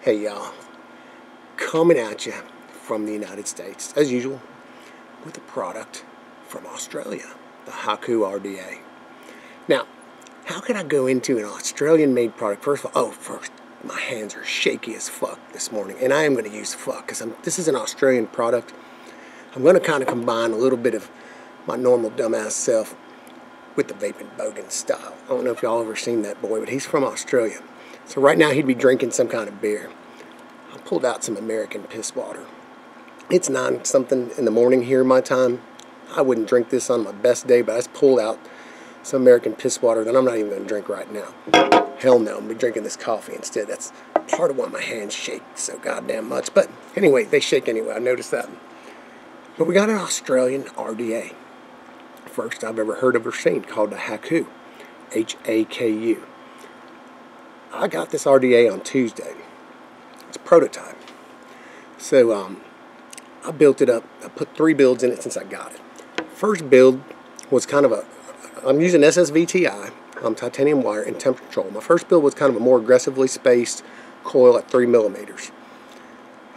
Hey y'all, coming at you from the United States, as usual, with a product from Australia, the Haku RDA. Now, how could I go into an Australian-made product? First of all, first, my hands are shaky as fuck this morning, and I am going to use fuck, because this is an Australian product. I'm going to kind of combine a little bit of my normal dumbass self with the Vaping Bogan style. I don't know if y'all ever seen that boy, but he's from Australia. So right now he'd be drinking some kind of beer. I pulled out some American piss water. It's 9-something in the morning here my time. I wouldn't drink this on my best day, but I just pulled out some American piss water that I'm not even going to drink right now. Hell no, I'm going to be drinking this coffee instead. That's part of why my hands shake so goddamn much. But anyway, they shake anyway, I noticed that. But we got an Australian RDA. First I've ever heard of or seen, called the Haku. H-A-K-U. I got this RDA on Tuesday. It's a prototype. So I built it up. I put 3 builds in it since I got it. First build was kind of I'm using SSVTI, titanium wire and temperature control. My first build was kind of a more aggressively spaced coil at 3 millimeters.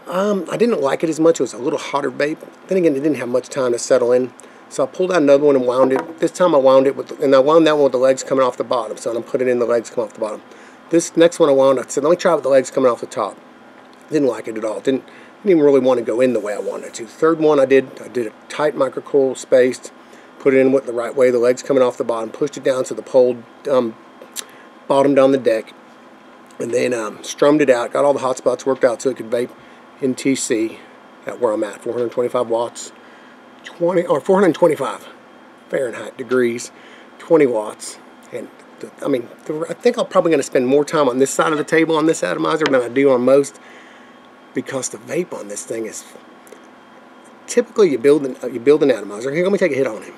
I didn't like it as much. It was a little hotter vape. Then again, it didn't have much time to settle in. So I pulled out another one and wound it. This time I wound it and I wound that one with the legs coming off the bottom. So I'm putting in the legs coming off the bottom. This next one I wound, I said, let me try with the legs coming off the top. Didn't like it at all. Didn't even really want to go in the way I wanted to. Third one I did a tight microcoil spaced, put it in with the right way, the legs coming off the bottom, pushed it down so the pole bottomed on the deck, and then strummed it out, got all the hot spots worked out so it could vape in TC at where I'm at, 425 watts, 425 Fahrenheit degrees, 20 watts, and I think I'm probably going to spend more time on this side of the table on this atomizer than I do on most, because the vape on this thing is typically you build an atomizer. Here, let me take a hit on him.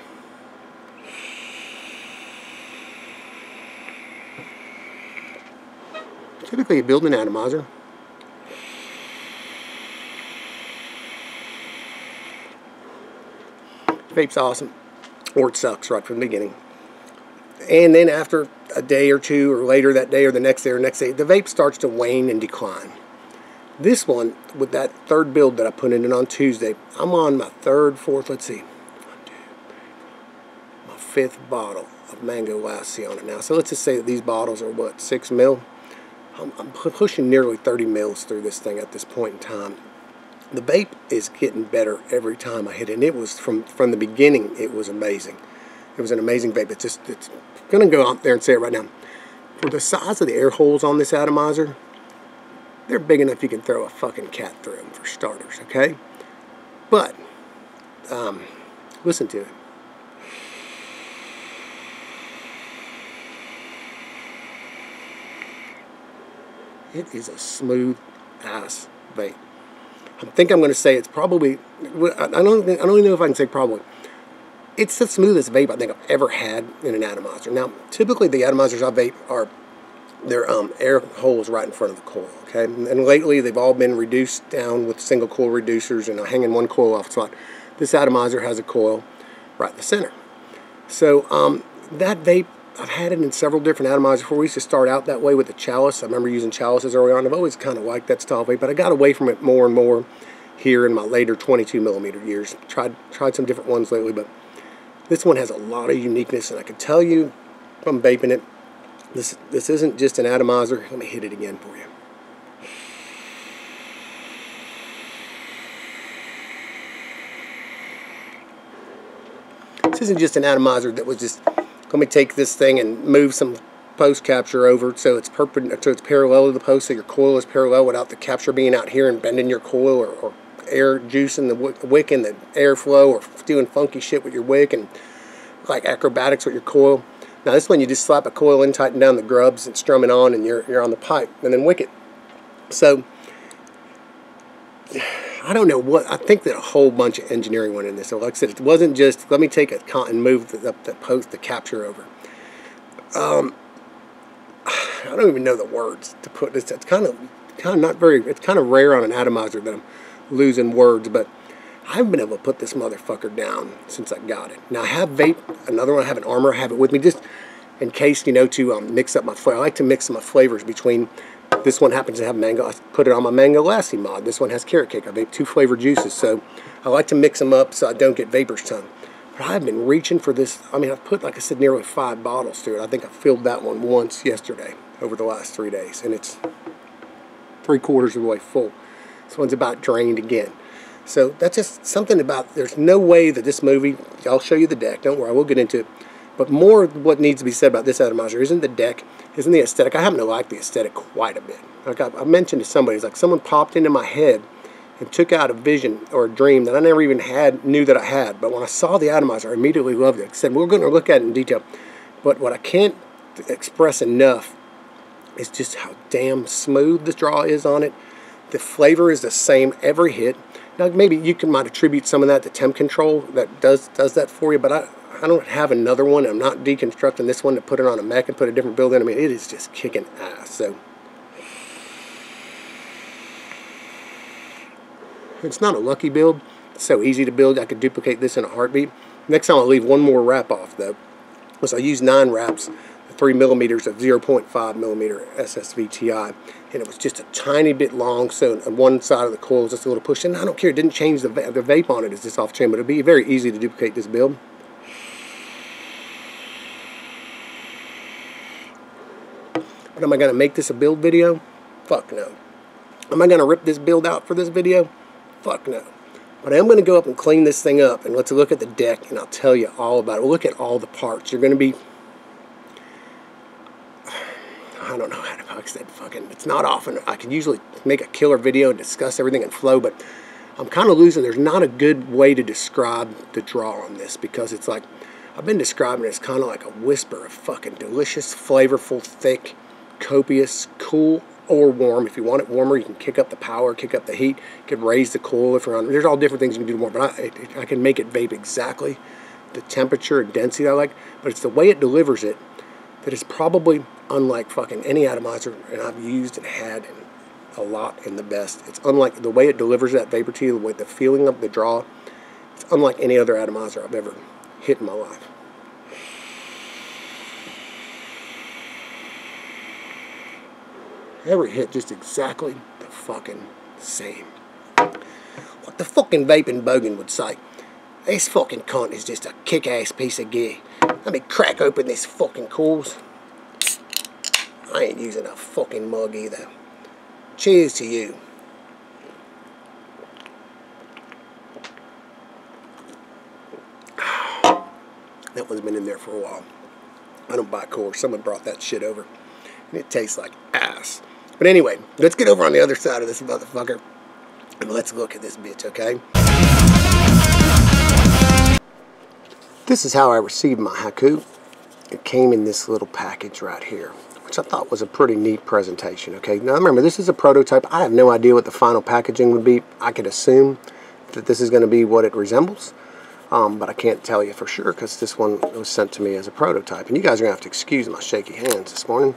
Typically you build an atomizer. Vape's awesome, or it sucks right from the beginning. And then after a day or two, or later that day, or the next day, the vape starts to wane and decline. This one, with that third build that I put in on Tuesday, I'm on my third, fourth, let's see, my 5th bottle of Mango Lassie on it now. So let's just say that these bottles are, what, 6 mil? I'm pushing nearly 30 mils through this thing at this point in time. The vape is getting better every time I hit it, and it was, from the beginning, it was amazing. It was an amazing vape. It's going to go out there and say it right now. For the size of the air holes on this atomizer, they're big enough you can throw a fucking cat through them, for starters, okay? But, listen to it. It is a smooth ass vape. I think I'm going to say it's probably, I don't even know if I can say probably. It's the smoothest vape I think I've ever had in an atomizer. Now, typically the atomizers I vape are their air holes right in front of the coil, okay? And lately they've all been reduced down with single coil reducers and hanging one coil off the spot. This atomizer has a coil right in the center. So that vape, I've had it in several different atomizers before. We used to start out that way with the chalice. I remember using chalices early on. I've always kind of liked that style vape, but I got away from it more and more here in my later 22 millimeter years. Tried some different ones lately, but this one has a lot of uniqueness, and I can tell you from vaping it, this isn't just an atomizer. Let me hit it again for you. This isn't just an atomizer that was just, let me take this thing and move some post capture over so it's parallel to the post, so your coil is parallel without the capture being out here and bending your coil, or air juicing the wick and the airflow, or doing funky shit with your wick and like acrobatics with your coil. Now this one, you just slap a coil in, tighten down the grubs, and strum it on, and you're on the pipe, and then wick it. So I don't know what, I think that a whole bunch of engineering went in this. So like I said, it wasn't just, let me take a and move the capture over. I don't even know the words to put this. It's kind of not very, it's kind of rare on an atomizer that I'm losing words, but I haven't been able to put this motherfucker down since I got it. Now I have vape, another one, I have an Armor, I have it with me just in case, you know, to mix up my flavor. I like to mix my flavors between This one happens to have mango. I put it on my Mango Lassie mod. This one has carrot cake. I vape 2 flavored juices, so I like to mix them up so I don't get vapor's tongue. But I've been reaching for this. I mean, I've put, like I said, nearly 5 bottles through it. I think I filled that one once yesterday over the last 3 days, and it's 3/4 of the way full. This one's about drained again. So that's just something about, there's no way that this movie, I'll show you the deck, don't worry, we'll get into it. But more what needs to be said about this atomizer isn't the deck, isn't the aesthetic. I happen to like the aesthetic quite a bit. Like I mentioned to somebody, it's like someone popped into my head and took out a vision or a dream that I never even knew that I had. But when I saw the atomizer, I immediately loved it. I said, we're going to look at it in detail. But what I can't express enough is just how damn smooth the draw is on it. The flavor is the same every hit. Now maybe you might attribute some of that to temp control that does that for you, but I don't have another one. I'm not deconstructing this one to put it on a mech and put a different build in. I mean, it is just kicking ass. So it's not a lucky build. It's so easy to build. I could duplicate this in a heartbeat. Next time I'll leave one more wrap off though. So I used 9 wraps, 3 millimeters of 0.5 millimeter SSVTI, and it was just a tiny bit long. So on one side of the coil was just a little push, and I don't care. It didn't change the vape on it. It's just off chain, but it'd be very easy to duplicate this build. But am I going to make this a build video? Fuck no. Am I going to rip this build out for this video? Fuck no. But I am going to go up and clean this thing up, and let's look at the deck, and I'll tell you all about it. We'll look at all the parts. You're going to be... I don't know how to, like I said, fucking... It's not often. I could usually make a killer video and discuss everything in flow, but I'm kind of losing. There's not a good way to describe the draw on this, because it's like... I've been describing it as kind of like a whisper of fucking delicious, flavorful, thick, copious, cool, or warm. If you want it warmer, you can kick up the power, kick up the heat. You can raise the coil if you're on. There's all different things you can do more, but I can make it vape exactly the temperature and density I like. But it's the way it delivers it that is probably unlike fucking any atomizer, and I've used and had a lot in the best. It's unlike the way it delivers that vapor to you, the way the feeling of the draw. It's unlike any other atomizer I've ever hit in my life. Every hit just exactly the fucking same. What the fucking vaping bogan would say. This fucking cunt is just a kick-ass piece of gear. Let me crack open this fucking coils. I ain't using a fucking mug either. Cheers to you. That one's been in there for a while. I don't buy Coors. Someone brought that shit over. And it tastes like ass. But anyway, let's get over on the other side of this motherfucker. And let's look at this bitch, okay? This is how I received my Haku. It came in this little package right here, which I thought was a pretty neat presentation, okay? Now remember, this is a prototype. I have no idea what the final packaging would be. I could assume that this is going to be what it resembles. But I can't tell you for sure because this one was sent to me as a prototype. And you guys are going to have to excuse my shaky hands this morning.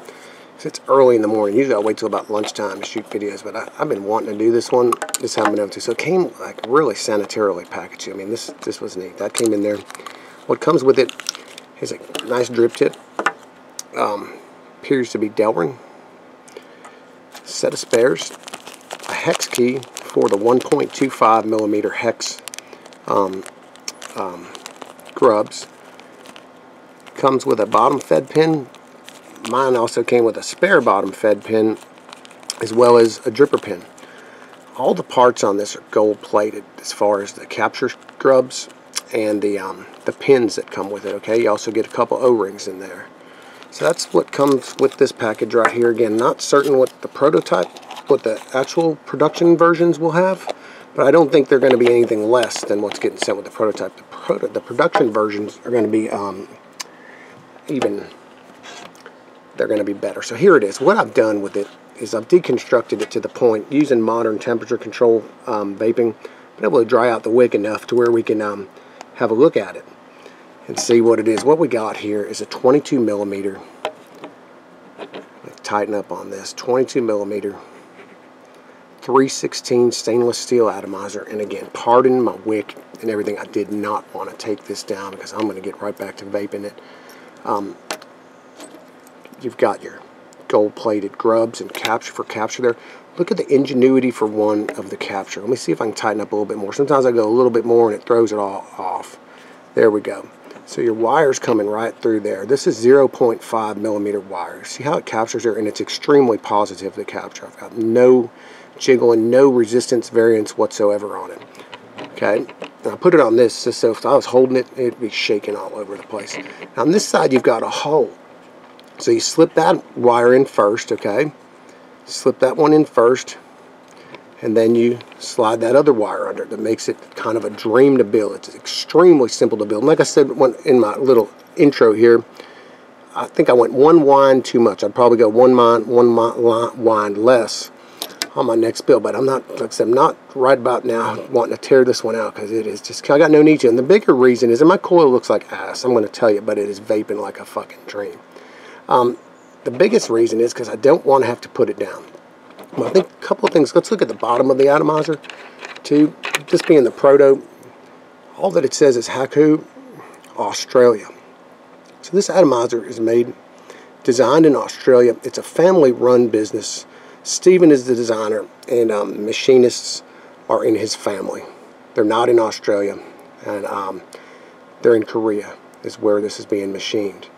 It's early in the morning. Usually I wait till about lunchtime to shoot videos, but I've been wanting to do this one. Just haven't been able to. So it came like really sanitarily packaged. I mean, this was neat. That came in there. What comes with it is a nice drip tip. Appears to be Delrin. Set of spares. A hex key for the 1.25 millimeter hex grubs. Comes with a bottom-fed pin. Mine also came with a spare bottom-fed pin as well as a dripper pin. All the parts on this are gold-plated as far as the capture grubs and the pins that come with it, okay? You also get a couple O-rings in there. So that's what comes with this package right here. Again, not certain what the prototype, what the actual production versions will have, but I don't think they're going to be anything less than what's getting sent with the prototype. The production versions are going to be they're going to be better. So here it is. What I've done with it is I've deconstructed it to the point, using modern temperature control vaping, been able to dry out the wick enough to where we can have a look at it and see what it is. What we got here is a 22 millimeter, let's tighten up on this, 22 millimeter 316 stainless steel atomizer. And again, pardon my wick and everything, I did not want to take this down because I'm going to get right back to vaping it. You've got your gold-plated grubs and capture there. Look at the ingenuity for one of the capture. Let me see if I can tighten up a little bit more. Sometimes I go a little bit more and it throws it all off. There we go. So your wire's coming right through there. This is 0.5 millimeter wire. See how it captures there? And it's extremely positive, the capture. I've got no jiggle and no resistance variance whatsoever on it. Okay, and I put it on this just so if I was holding it, it'd be shaking all over the place. Now on this side, you've got a hole. So you slip that wire in first, okay? Slip that one in first, and then you slide that other wire under. That makes it kind of a dream to build. It's extremely simple to build. And like I said in my little intro here, I think I went one wind too much. I'd probably go one wind less on my next build, but I'm not, like I said, I'm not right about now wanting to tear this one out because it is just, I got no need to. And the bigger reason is, and my coil looks like ass, I'm going to tell you, but it is vaping like a fucking dream. The biggest reason is because I don't want to have to put it down. Well, I think a couple of things. Let's look at the bottom of the atomizer, too. This being the proto, all that it says is Haku, Australia. So this atomizer is designed in Australia. It's a family-run business. Stephen is the designer, and machinists are in his family. They're not in Australia, and they're in Korea is where this is being machined.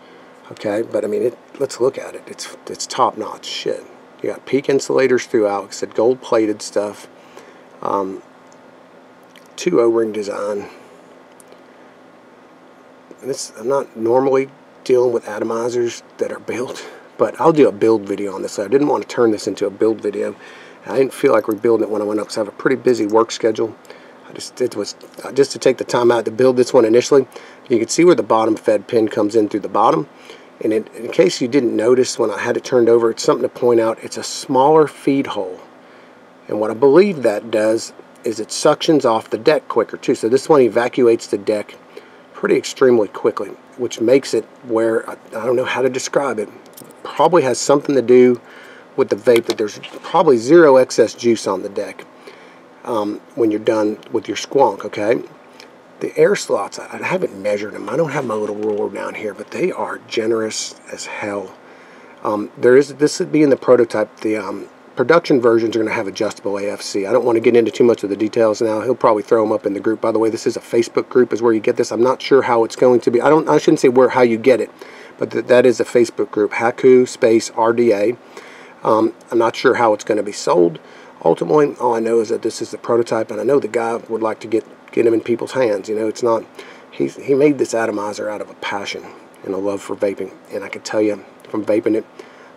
Okay, but I mean, let's look at it. It's top-notch shit. You got peak insulators throughout. Like I said, gold-plated stuff. 2 O-ring design. And I'm not normally dealing with atomizers that are built, but I'll do a build video on this. So I didn't want to turn this into a build video. I didn't feel like rebuilding it when I went up, because I have a pretty busy work schedule. Just to take the time out to build this one initially. You can see where the bottom fed pin comes in through the bottom. And in case you didn't notice when I had it turned over, it's something to point out. It's a smaller feed hole. And what I believe that does is it suctions off the deck quicker too. So this one evacuates the deck pretty extremely quickly, which makes it where, I don't know how to describe it, probably has something to do with the vape, that there's probably zero excess juice on the deck when you're done with your squonk, okay? The air slots, I haven't measured them. I don't have my little ruler down here, but they are generous as hell. This would be in the prototype. The production versions are going to have adjustable AFC. I don't want to get into too much of the details now. He'll probably throw them up in the group. By the way, this is a Facebook group is where you get this. I'm not sure how it's going to be. I shouldn't say how you get it, but that is a Facebook group, Haku space RDA. I'm not sure how it's going to be sold. Ultimately, all I know is that this is the prototype, and I know the guy would like to get them in people's hands. You know, it's not, he made this atomizer out of a passion and a love for vaping, and I can tell you from vaping it,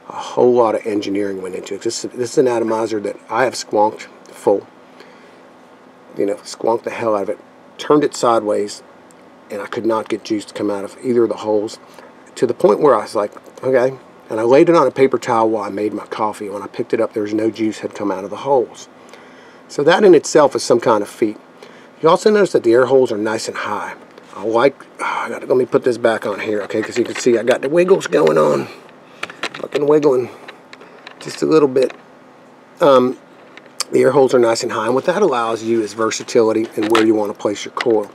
a whole lot of engineering went into it. This is an atomizer that I have squonked full, you know, squonked the hell out of it, turned it sideways, and I could not get juice to come out of either of the holes, to the point where I was like, okay. And I laid it on a paper towel while I made my coffee. When I picked it up, there was no juice had come out of the holes. So that in itself is some kind of feat. You also notice that the air holes are nice and high. Let me put this back on here, okay, because you can see I got the wiggles going on. Fucking wiggling just a little bit. The air holes are nice and high, and what that allows you is versatility in where you want to place your coil.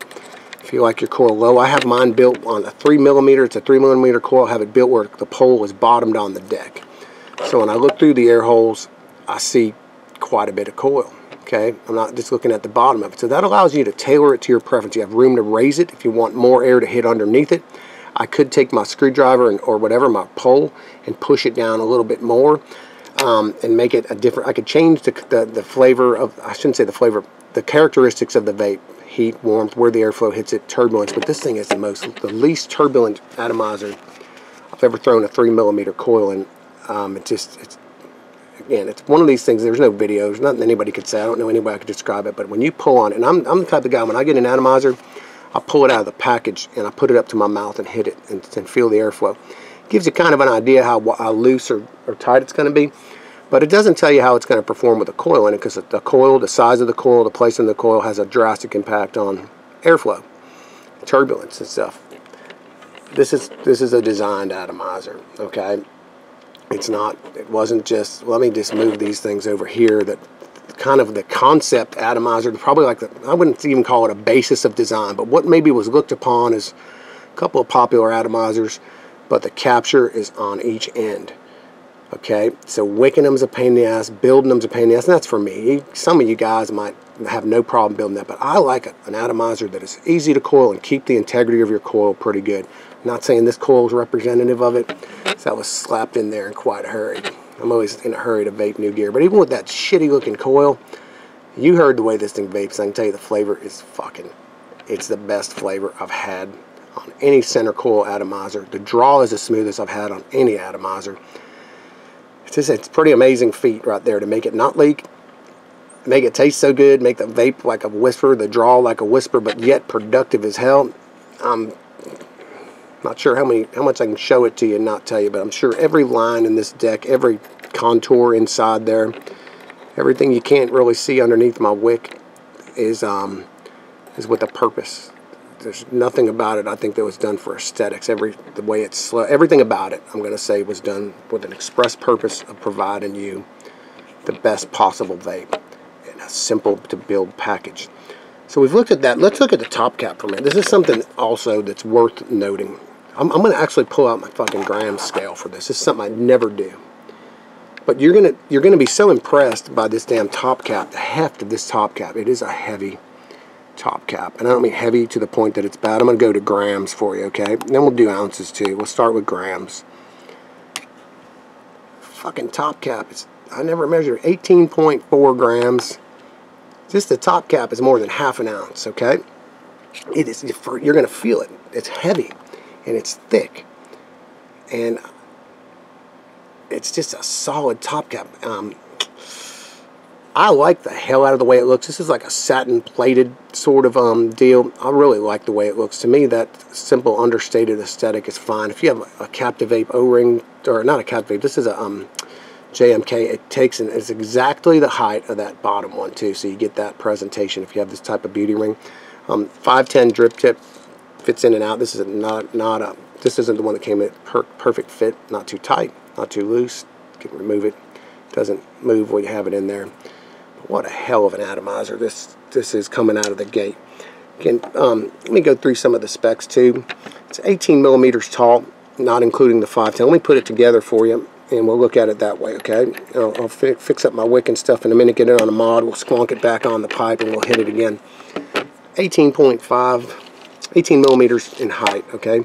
If you like your coil low, I have mine built on a 3mm. It's a 3mm coil. I have it built where the pole is bottomed on the deck. So when I look through the air holes, I see quite a bit of coil. Okay, I'm not just looking at the bottom of it. So that allows you to tailor it to your preference. You have room to raise it if you want more air to hit underneath it. I could take my screwdriver or whatever, my pole, and push it down a little bit more and make it a different. I could change the flavor of, I shouldn't say the flavor, the characteristics of the vape. Heat, warmth, where the airflow hits it, turbulence. But this thing is the least turbulent atomizer I've ever thrown a 3mm coil in. Again, it's one of these things. There's no videos, nothing anybody could say. I don't know anybody could describe it. But when you pull on it, and I'm the type of guy, when I get an atomizer, I pull it out of the package and I put it up to my mouth and hit it and feel the airflow. It gives you kind of an idea how loose or tight it's going to be. But it doesn't tell you how it's going to perform with a coil in it, because the coil, the size of the coil, the placement of the coil has a drastic impact on airflow, turbulence and stuff. This is a designed atomizer, okay? It wasn't just, let me just move these things over here, that kind of the concept atomizer, probably like I wouldn't even call it a basis of design, but what maybe was looked upon as a couple of popular atomizers, but the capture is on each end. Okay, so wicking them's a pain in the ass, building them's a pain in the ass, and that's for me. Some of you guys might have no problem building that, but I like an atomizer that is easy to coil and keep the integrity of your coil pretty good. I'm not saying this coil is representative of it, so that was slapped in there in quite a hurry. I'm always in a hurry to vape new gear, but even with that shitty looking coil, you heard the way this thing vapes. I can tell you the flavor is fucking, it's the best flavor I've had on any center coil atomizer. The draw is the smoothest I've had on any atomizer. It's pretty amazing feat right there to make it not leak, make it taste so good, make the vape like a whisper, the draw like a whisper, but yet productive as hell. I'm not sure how much I can show it to you and not tell you, but I'm sure every line in this deck, every contour inside there, everything you can't really see underneath my wick is with a purpose. There's nothing about it I think that was done for aesthetics. The way it's slow, everything about it, I'm going to say, was done with an express purpose of providing you the best possible vape in a simple to build package. So we've looked at that. Let's look at the top cap for a minute. This is something also that's worth noting. I'm going to actually pull out my fucking gram scale for this. This is something I never do. But you're gonna be so impressed by this damn top cap, the heft of this top cap. It is a heavy top cap, and I don't mean heavy to the point that it's bad. I'm going to go to grams for you, okay? And then we'll do ounces too. We'll start with grams. Fucking top cap is, I never measured, 18.4 grams. Just the top cap is more than half an ounce, okay? It is, you're going to feel it. It's heavy, and it's thick, and it's just a solid top cap. I like the hell out of the way it looks. This is like a satin plated sort of deal. I really like the way it looks. To me, that simple understated aesthetic is fine. If you have a Captivate O-ring, or not a Captivate, this is a JMK, it takes and it's exactly the height of that bottom one too, so you get that presentation if you have this type of beauty ring. 510 drip tip, fits in and out. This is this isn't the one that came in perfect fit, not too tight, not too loose. You can remove it. Doesn't move when you have it in there. What a hell of an atomizer this is coming out of the gate. Again, let me go through some of the specs too. It's 18 millimeters tall, not including the 510. Let me put it together for you, and we'll look at it that way, okay? I'll fix up my wick and stuff in a minute, get it on a mod, we'll squonk it back on the pipe, and we'll hit it again. 18 millimeters in height, okay?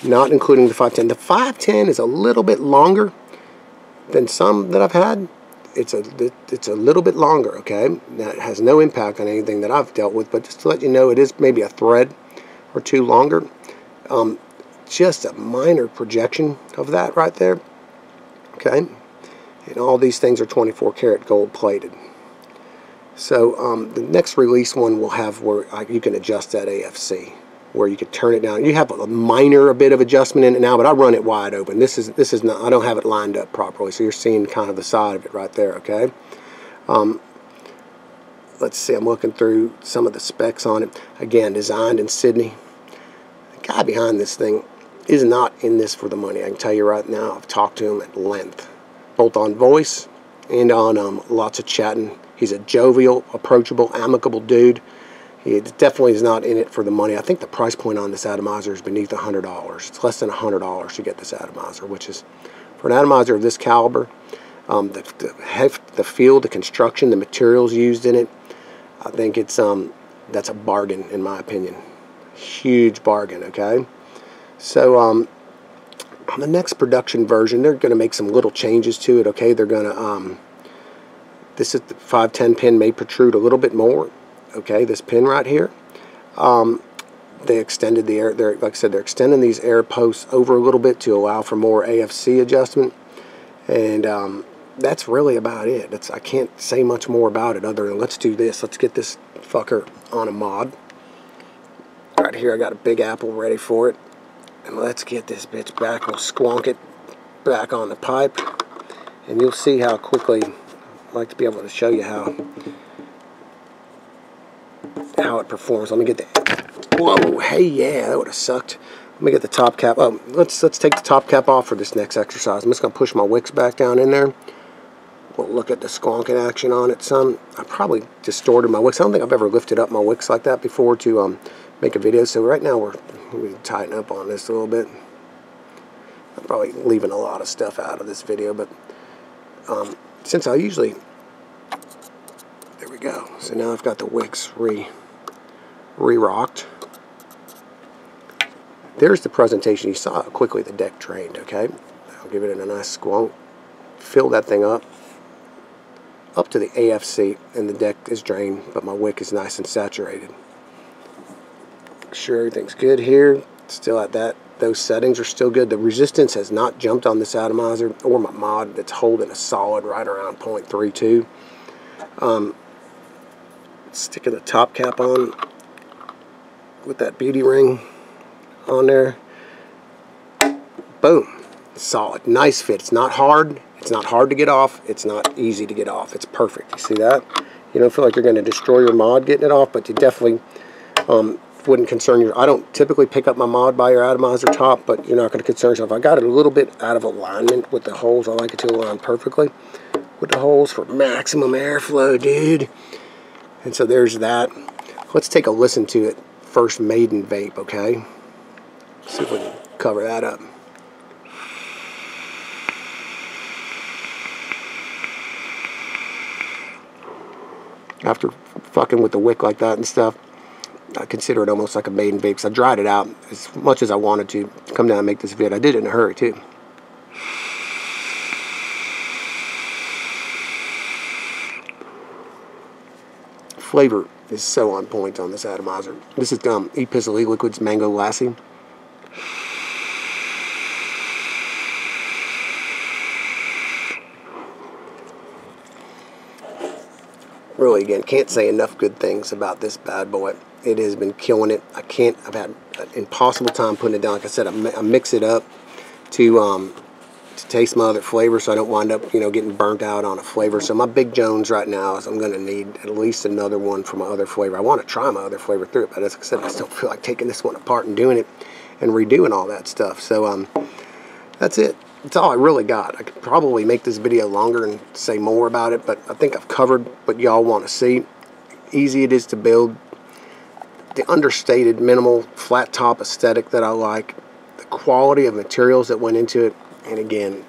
Not including the 510. The 510 is a little bit longer than some that I've had. It's a little bit longer, okay? That has no impact on anything that I've dealt with, but just to let you know, it is maybe a thread or two longer. Just a minor projection of that right there, okay? And all these things are 24 karat gold plated. So the next release one will have where you can adjust that AFC, where you could turn it down. You have a bit of adjustment in it now, but I run it wide open. This is not, I don't have it lined up properly, so you're seeing kind of the side of it right there, okay? Let's see, I'm looking through some of the specs on it. Again, designed in Sydney. The guy behind this thing is not in this for the money. I can tell you right now, I've talked to him at length, both on voice and on lots of chatting. He's a jovial, approachable, amicable dude. He definitely is not in it for the money. I think the price point on this atomizer is beneath $100. It's less than $100 to get this atomizer, which is, for an atomizer of this caliber, the feel, the construction, the materials used in it, I think it's that's a bargain in my opinion. Huge bargain, okay? So on the next production version, they're going to make some little changes to it, okay? They're going to, this is the 510 pin may protrude a little bit more. Okay, this pin right here, they extended the air. Like I said, they're extending these air posts over a little bit to allow for more AFC adjustment, and that's really about it. I can't say much more about it other than let's do this. Let's get this fucker on a mod. Right here, I got a Big Apple ready for it, and let's get this bitch back. We'll squonk it back on the pipe, and you'll see how quickly. I'd like to be able to show you how it performs. Let me get the, whoa, hey, yeah, that would have sucked. Let me get the top cap. Oh, let's take the top cap off for this next exercise. I'm just going to push my wicks back down in there. We'll look at the squonking action on it some. I probably distorted my wicks. I don't think I've ever lifted up my wicks like that before to make a video. So right now we're going to tighten up on this a little bit. I'm probably leaving a lot of stuff out of this video, but since I usually, there we go. So now I've got the wicks re-rocked. There's the presentation. You saw how quickly the deck drained, okay? I'll give it a nice squonk. Fill that thing up to the AFC, and the deck is drained, but my wick is nice and saturated. Make sure everything's good here. Still at that. Those settings are still good. The resistance has not jumped on this atomizer or my mod. That's holding a solid right around 0.32. Sticking the top cap on with that beauty ring on there. Boom. Solid. Nice fit. It's not hard. It's not hard to get off. It's not easy to get off. It's perfect. You see that? You don't feel like you're going to destroy your mod getting it off, but you definitely wouldn't concern your... I don't typically pick up my mod by your atomizer top, but you're not going to concern yourself. I got it a little bit out of alignment with the holes. I like it to align perfectly with the holes for maximum airflow, dude. And so there's that. Let's take a listen to it. First maiden vape, okay? See if we can cover that up. After fucking with the wick like that and stuff, I consider it almost like a maiden vape, because I dried it out as much as I wanted to come down and make this vid. I did it in a hurry too. Flavor is so on point on this atomizer. This is Epistle Liquids Mango Lassie. Really, again, can't say enough good things about this bad boy. It has been killing it. I've had an impossible time putting it down. Like I said, I mix it up to taste my other flavors, so I don't wind up, getting burnt out on a flavor. So my Big Jones right now is I'm going to need at least another one for my other flavor. I want to try my other flavor through it, but as I said, I still feel like taking this one apart and doing it and redoing all that stuff. So that's it. That's all I really got. I could probably make this video longer and say more about it, but I think I've covered what y'all want to see. Easy it is to build. The understated, minimal, flat top aesthetic that I like. The quality of materials that went into it. And again,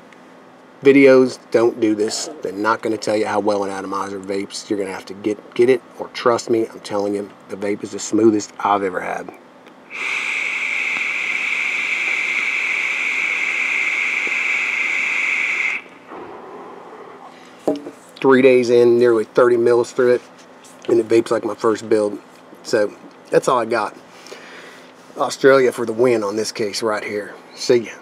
videos don't do this. They're not going to tell you how well an atomizer vapes. You're going to have to get it, or trust me, I'm telling you, the vape is the smoothest I've ever had. Three days in, nearly 30 mils through it, and it vapes like my first build. So that's all I got. Australia for the win on this case right here. See ya.